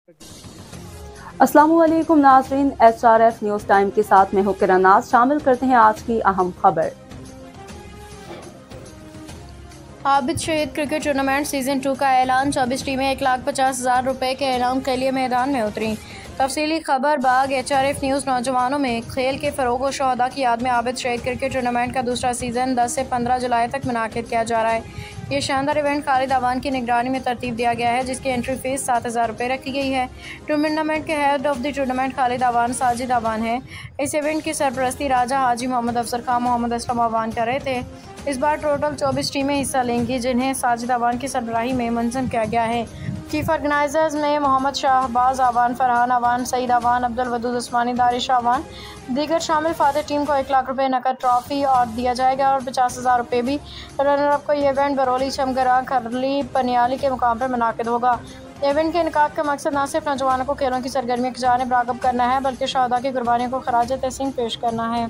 अस्सलामु अलैकुम नाज़रीन, SRF न्यूज़ टाइम के साथ मैं हूं किरण नाज। शामिल करते हैं आज की अहम खबर। आबिद शहीद क्रिकेट टूर्नामेंट सीजन 2 का ऐलान। 24 टीमें 1,50,000 रुपए के इनाम के लिए मैदान में उतरी। तफसीली खबर बाग HRF न्यूज़। नौजवानों में खेल के फ़रोग़ और शहदा की याद में आबिद शहीद क्रिकेट टूर्नामेंट का दूसरा सीज़न 10 से 15 जुलाई तक मुनाकिद किया जा रहा है। ये शानदार इवेंट खालिद अवान की निगरानी में तरतीब दिया गया है, जिसकी एंट्री फीस 7,000 रुपये रखी गई है। टूर्नामेंट के head of the tournament Khalid Awan Sajid Awan है। इस इवेंट की सरपरस्ती राजा हाजी मोहम्मद अफसर खां मोहम्मद असलम अवान कर रहे थे। इस बार टोटल 24 टीमें हिस्सा लेंगी, जिन्हें साजिद अवान की सरबराही में मुंज़म किया गया है। चीफ ऑर्गेनाइजर्स में मोहम्मद शाहबाज अवान, फरहान अवान, सईद अवान, अब्दुल वदूद उस्मानी, दारिश अवान दीगर शामिल। फातह टीम को 1 लाख रुपये नकद ट्रॉफी और दिया जाएगा और 50,000 रुपये भी। रनर अप को ये इवेंट बरौली, चमगरा, खरली, पनियाली के मुकाम पर मुनाकिद होगा। इवेंट के इनकाद का मकसद न सिर्फ नौजवानों को खेलों की सरगर्मियों की जानिब राग़िब करना है, बल्कि शहदा की कुर्बानियों को खराज तहसीन पेश करना है।